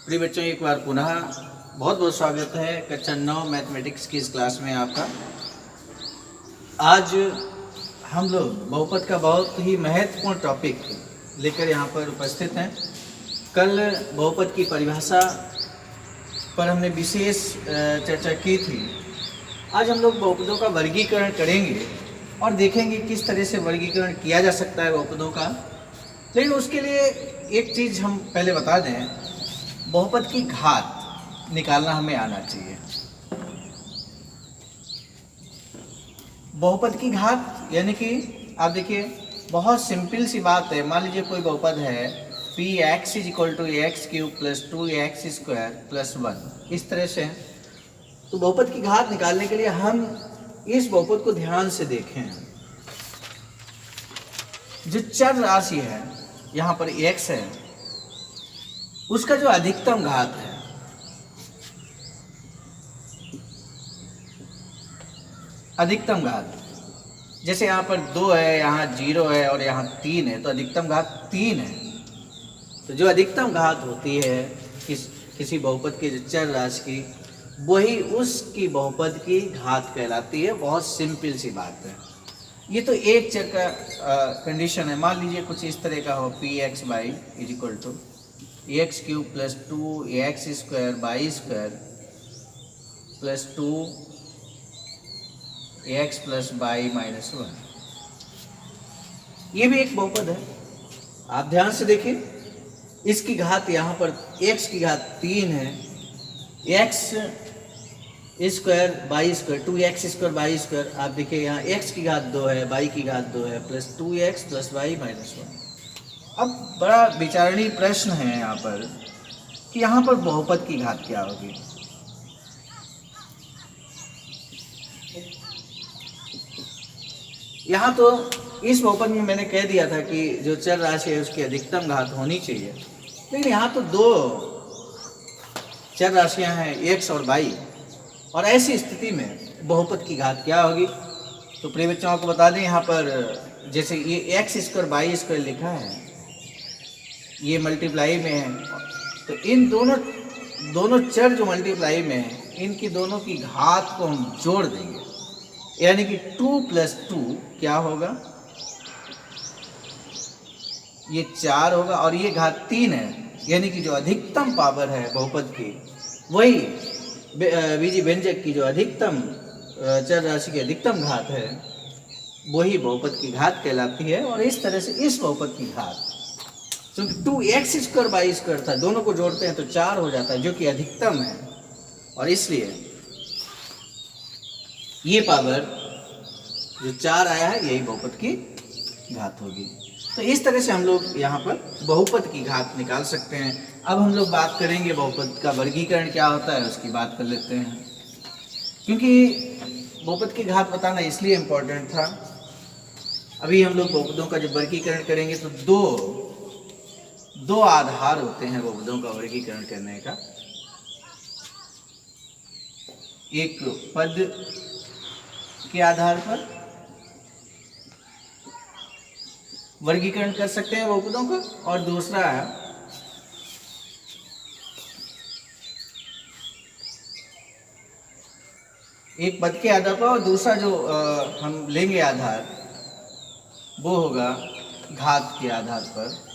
प्रिय बच्चों, एक बार पुनः बहुत बहुत स्वागत है कक्षा 9 मैथमेटिक्स की इस क्लास में आपका। आज हम लोग बहुपद का बहुत ही महत्वपूर्ण टॉपिक लेकर यहाँ पर उपस्थित हैं। कल बहुपद की परिभाषा पर हमने विशेष चर्चा की थी। आज हम लोग बहुपदों का वर्गीकरण करेंगे और देखेंगे किस तरह से वर्गीकरण किया जा सकता है बहुपदों का। लेकिन उसके लिए एक चीज़ हम पहले बता दें, बहुपद की घात निकालना हमें आना चाहिए। बहुपद की घात यानी कि आप देखिए, बहुत सिंपल सी बात है। मान लीजिए कोई बहुपद है px = x³ + 2x² + 1, इस तरह से। तो बहुपद की घात निकालने के लिए हम इस बहुपद को ध्यान से देखें। जो चर राशि है यहाँ पर x है, उसका जो अधिकतम घात है, अधिकतम घात, जैसे यहाँ पर 2 है, यहाँ 0 है और यहाँ 3 है, तो अधिकतम घात 3 है। तो जो अधिकतम घात होती है किसी बहुपद के जो चर राशि की, वही उसकी बहुपद की घात कहलाती है। बहुत सिंपल सी बात है। ये तो एक चर का कंडीशन है। मान लीजिए कुछ इस तरह का हो, px = x³ + 2x² + 2x + y - 1। ये भी एक बहुपद है। आप ध्यान से देखिए, इसकी घात यहाँ पर x की घात 3 है, x² y² 2x² y²। आप देखिए यहाँ x की घात 2 है, y की घात 2 है, + 2x + y - 1। अब बड़ा विचारणीय प्रश्न है यहाँ पर कि यहाँ पर बहुपद की घात क्या होगी। यहाँ तो इस बहुपद में मैंने कह दिया था कि जो चर राशि है उसकी अधिकतम घात होनी चाहिए, लेकिन यहाँ तो 2 चर राशियाँ हैं, x और y, और ऐसी स्थिति में बहुपद की घात क्या होगी। तो प्रिय बच्चों, आपको बता दें, यहाँ पर जैसे ये x² y² लिखा है, ये मल्टीप्लाई में है, तो इन दोनों चर जो मल्टीप्लाई में है, इनकी दोनों की घात को हम जोड़ देंगे, यानी कि 2 + 2 क्या होगा, ये 4 होगा, और ये घात 3 है, यानी कि जो अधिकतम पावर है बहुपद की, वही बीजी व्यंजक की जो अधिकतम चर राशि की अधिकतम घात है, वही बहुपद की घात कहलाती है। और इस तरह से इस बहुपद की घात, क्योंकि 2x² y² था, दोनों को जोड़ते हैं तो 4 हो जाता है, जो कि अधिकतम है, और इसलिए ये पावर जो 4 आया है, यही बहुपद की घात होगी। तो इस तरह से हम लोग यहाँ पर बहुपद की घात निकाल सकते हैं। अब हम लोग बात करेंगे बहुपद का वर्गीकरण क्या होता है, उसकी बात कर लेते हैं। क्योंकि बहुपद की घात बताना इसलिए इम्पोर्टेंट था। अभी हम लोग बहुपदों का जब वर्गीकरण करेंगे तो दो आधार होते हैं बहुपदों का वर्गीकरण करने का। एक पद के आधार पर वर्गीकरण कर सकते हैं बहुपदों का, और दूसरा एक पद के आधार पर, और दूसरा जो हम लेंगे आधार, वो होगा घात के आधार पर।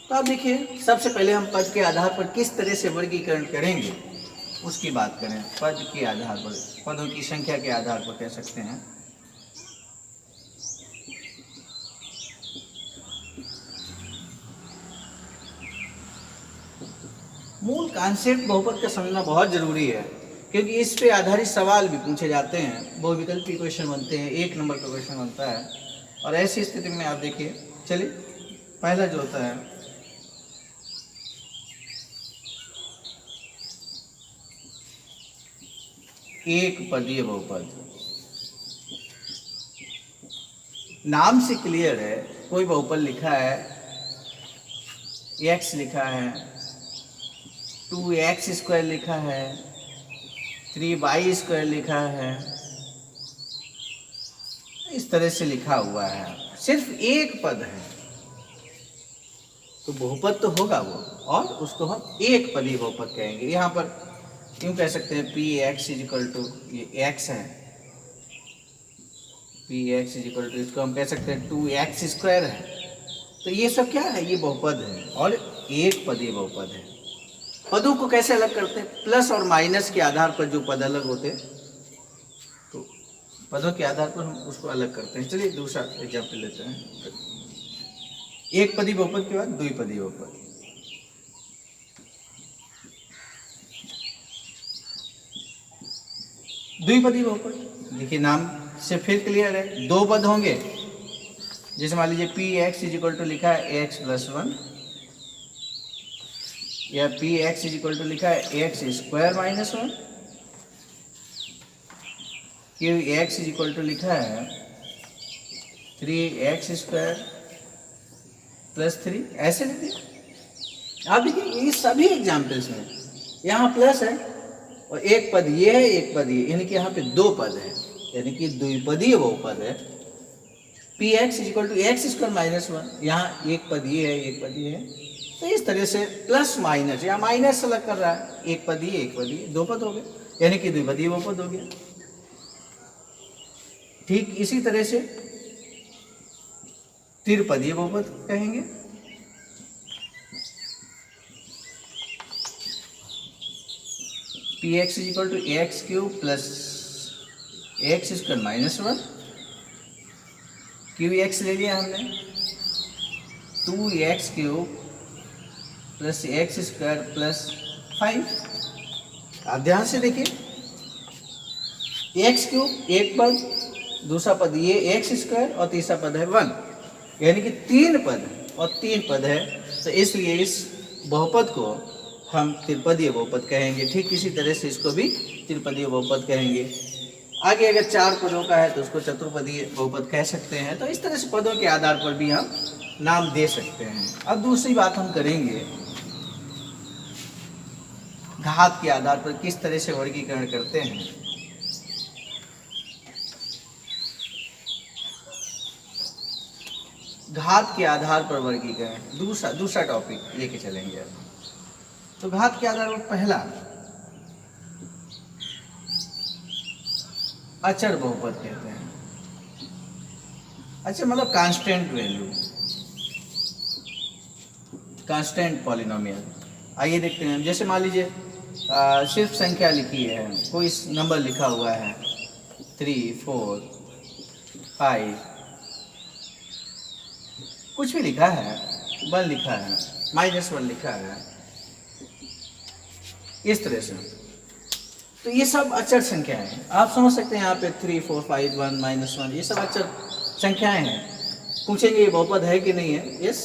तो आप देखिए, सबसे पहले हम पद के आधार पर किस तरह से वर्गीकरण करेंगे उसकी बात करें। पद के आधार पर, पदों की संख्या के आधार पर कह सकते हैं। मूल कॉन्सेप्ट बहुपद का समझना बहुत जरूरी है, क्योंकि इस पे आधारित सवाल भी पूछे जाते हैं, बहुविकल्पी क्वेश्चन बनते हैं, 1 नंबर का क्वेश्चन बनता है। और ऐसी स्थिति में आप देखिए, चलिए पहला जो होता है, एक पदीय बहुपद। नाम से क्लियर है, कोई बहुपद लिखा है, x लिखा है, 2x² लिखा है, 3y² लिखा है, इस तरह से लिखा हुआ है, सिर्फ एक पद है तो बहुपद तो होगा वो, और उसको हम एक पदी बहुपद कहेंगे। यहाँ पर क्यों कह सकते हैं px इजिकल टू, ये x है, px इजिकल टू इसको हम कह सकते हैं 2x² है, तो ये सब क्या है, ये बहुपद है और एक पदी बहुपद है। पदों को कैसे अलग करते हैं, प्लस और माइनस के आधार पर जो पद अलग होते हैं, तो पदों के आधार पर हम उसको अलग करते हैं। चलिए दूसरा एग्जाम्पल लेते हैं। एक पदी बहुपद के बाद द्विपदी बहुपद। द्विपदी बहुपद देखिए नाम से फिर क्लियर है, दो पद होंगे, जैसे मान लीजिए px इजिकल टू लिखा है x + 1, या px इजिकल टू लिखा है x² - 1, qx इजिकल टू लिखा है 3x² + 3, ऐसे लिखिए। आप देखिए ये सभी एग्जाम्पल्स में यहाँ प्लस है और एक पद ये है, एक पद ये, यानी कि यहाँ पे दो पद है, यानी कि द्विपदीय बहुपद है। px इजिकल टू x² - 1, यहाँ एक पद ये है, एक पद ये है, तो इस तरह से प्लस माइनस या माइनस अलग कर रहा है, एक पद ये, एक पद ये, दो पद हो गए, यानी कि द्विपदीय बहुपद हो गया। ठीक इसी तरह से त्रिपदीय बहुपद कहेंगे। px is equal to x³ + x² - 1, qx ले लिया हमने 2x³ + x² + 5। आप ध्यान से देखिए, x³ एक पद, दूसरा पद ये x² और तीसरा पद है 1, यानी कि तीन पद और तीन पद है, तो इसलिए इस बहुपद को हम त्रिपदीय बहुपद कहेंगे। ठीक इसी तरह से इसको भी त्रिपदीय बहुपद कहेंगे। आगे अगर चार पदों का है तो उसको चतुर्पदीय बहुपद कह सकते हैं। तो इस तरह से पदों के आधार पर भी हम नाम दे सकते हैं। अब दूसरी बात हम करेंगे, घात के आधार पर किस तरह से वर्गीकरण करते हैं। घात के आधार पर वर्गीकरण दूसरा टॉपिक लेके चलेंगे। तो घात के आधार पर पहला अचर बहुपद कहते हैं। अच्छा मतलब कांस्टेंट वैल्यू, कांस्टेंट पॉलिनोमियल। आइए देखते हैं, जैसे मान लीजिए सिर्फ संख्या लिखी है, कोई नंबर लिखा हुआ है 3, 4, 5, कुछ भी लिखा है, 1 लिखा है, -1 लिखा है, इस तरह से। तो ये सब अचर संख्याएं हैं। आप समझ सकते हैं यहाँ पे 3, 4, 5, 1, -1, ये सब अचर संख्याएं हैं। पूछेंगे ये बहुपद है कि नहीं है। यस,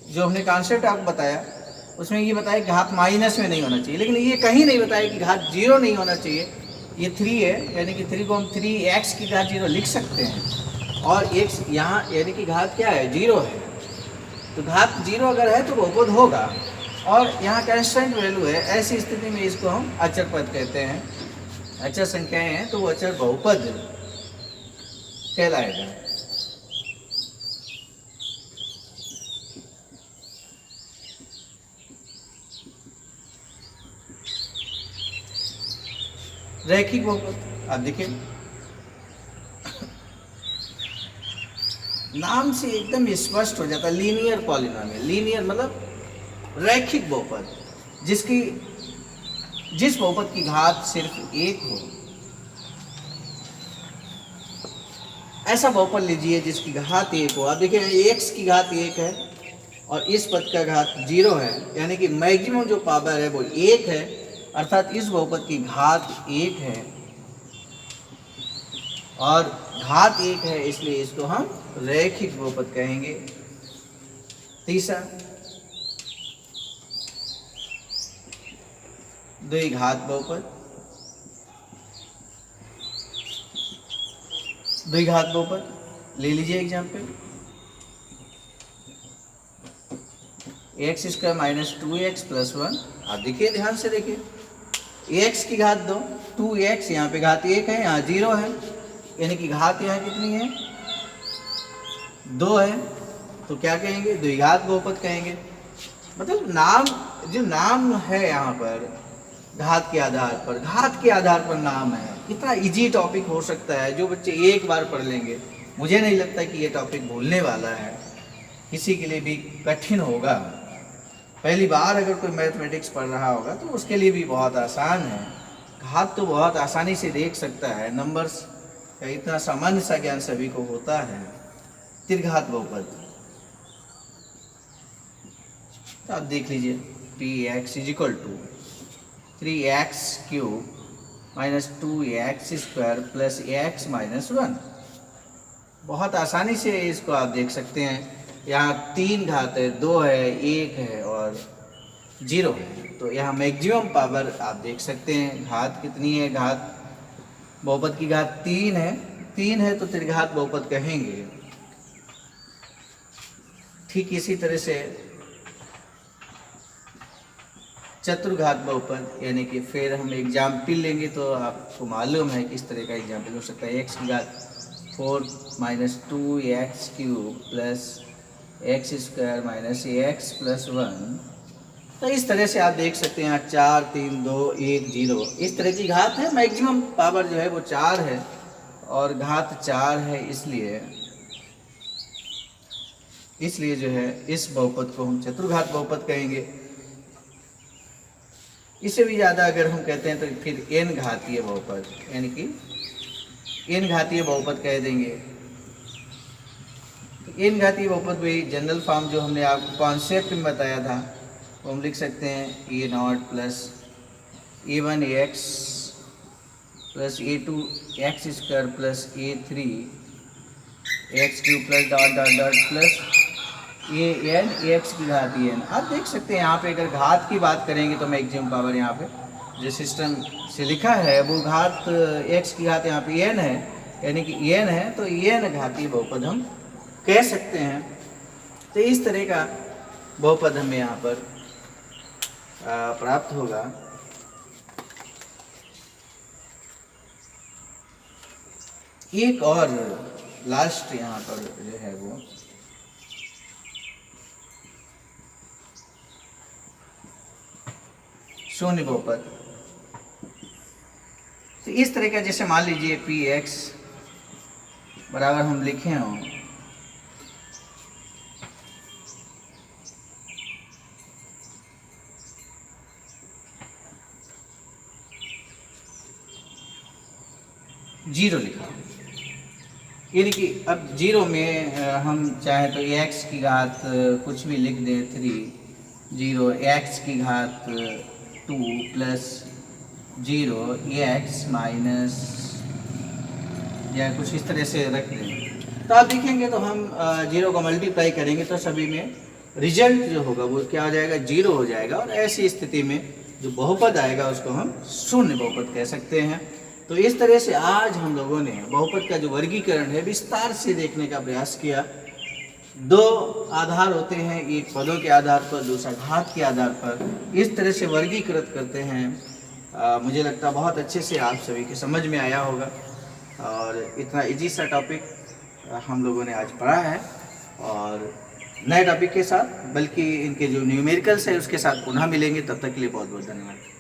जो हमने कॉन्सेप्ट आपको बताया उसमें ये बताया कि घात माइनस में नहीं होना चाहिए, लेकिन ये कहीं नहीं बताया कि घात 0 नहीं होना चाहिए। ये 3 है, यानी कि 3 को हम 3x की घात 0 लिख सकते हैं, और x यहाँ यानी कि घात क्या है, 0 है। तो घात 0 अगर है तो बहुपद होगा, और यहाँ कांस्टेंट वैल्यू है। ऐसी स्थिति में इसको हम अचर पद कहते हैं। अचर संख्याएं हैं तो वो अचर बहुपद कहलाएगा। रैखिक बहुपद, आप देखिए नाम से एकदम स्पष्ट हो जाता है, लीनियर पॉलिनोमियल। लीनियर मतलब रैखिक बहुपद, जिस बहुपद की घात सिर्फ 1 हो, ऐसा बहुपद लीजिए जिसकी घात 1 हो। आप देखिए x की घात 1 है और इस पद का घात 0 है, यानी कि मैक्सिमम जो पावर है वो 1 है, अर्थात इस बहुपद की घात 1 है और घात 1 है, इसलिए इसको हम रैखिक बहुपद कहेंगे। तीसरा द्विघात बहुपद। द्विघात बहुपद ले लीजिए एग्जाम्पल, x² - 2x + 1। आप देखिए ध्यान से देखिए, एक्स की घात 2, 2x, यहाँ पे घात 1 है, यहाँ 0 है, यानी कि घात यहाँ कितनी है, 2 है। तो क्या कहेंगे, द्विघात बहुपद कहेंगे। मतलब नाम, जो नाम है यहाँ पर घात के आधार पर नाम है। कितना इजी टॉपिक हो सकता है, जो बच्चे एक बार पढ़ लेंगे। मुझे नहीं लगता कि ये टॉपिक भूलने वाला है, किसी के लिए भी कठिन होगा। पहली बार अगर कोई मैथमेटिक्स पढ़ रहा होगा तो उसके लिए भी बहुत आसान है। घात तो बहुत आसानी से देख सकता है, नंबर्स का इतना सामान्य सा ज्ञान सभी को होता है। त्रिघात बहुपद तो आप देख लीजिए, px is equal to 3x³ minus 2x² plus x minus 1। बहुत आसानी से इसको आप देख सकते हैं। यहाँ 3 घात है, 2 है, 1 है और 0 है। तो यहाँ मैक्सिमम पावर आप देख सकते हैं। घात कितनी है, घात बहुपद की घात 3 है, 3 है तो त्रिघात बहुपद कहेंगे। ठीक इसी तरह से चतुर्घात बहुपद, यानी कि फिर हम एग्जाम्पल लेंगे तो आपको मालूम है किस तरह का एग्जाम्पल हो सकता है। x की घात 4 minus 2x³ plus x² minus x plus 1। तो इस तरह से आप देख सकते हैं, यहाँ 4 3 2 1 0 इस तरह की घात है। मैक्सिमम पावर जो है वो 4 है और घात 4 है, इसलिए जो है इस बहुपद को हम चतुर्घात बहुपद कहेंगे। इससे भी ज़्यादा अगर हम कहते हैं तो फिर n घातीय बहुपद, यानी कि n घातीय बहुपद कह देंगे। तो n घातीय बहुपद भी जनरल फॉर्म जो हमने आपको कॉन्सेप्ट में बताया था, वो हम लिख सकते हैं a0 plus a1x plus a2x² plus a3x³ plus dot dot dot plus an ax की घात n। आप देख सकते हैं यहाँ पे अगर घात की बात करेंगे तो मैक्सिमम पावर यहाँ पे जो सिस्टम से लिखा है वो घात x की घात यहाँ पे n है, यानी कि n है तो n घातीय बहुपद हम कह सकते हैं। तो इस तरह का बहुपद हमें यहाँ पर प्राप्त होगा। एक और लास्ट यहाँ पर जो है वो शून्य बहुपद। तो इस तरह का, जैसे मान लीजिए px बराबर हम लिखे हों जीरो लिखा, यानी कि अब जीरो में हम चाहे तो x की घात कुछ भी लिख दें 3 0 x की घात 2 प्लस 0 x माइनस या कुछ इस तरह से रख दें। तो आप देखेंगे तो हम 0 को मल्टीप्लाई करेंगे तो सभी में रिजल्ट जो होगा वो क्या हो जाएगा, 0 हो जाएगा। और ऐसी स्थिति में जो बहुपद आएगा उसको हम शून्य बहुपद कह सकते हैं। तो इस तरह से आज हम लोगों ने बहुपद का जो वर्गीकरण है विस्तार से देखने का प्रयास किया। 2 आधार होते हैं, एक पदों के आधार पर, दूसरा घात के आधार पर। इस तरह से वर्गीकृत करते हैं। मुझे लगता है बहुत अच्छे से आप सभी के समझ में आया होगा और इतना इजी सा टॉपिक हम लोगों ने आज पढ़ा है। और नए टॉपिक के साथ, बल्कि इनके जो न्यूमेरिकल्स है उसके साथ पुनः मिलेंगे। तब तक के लिए बहुत बहुत धन्यवाद।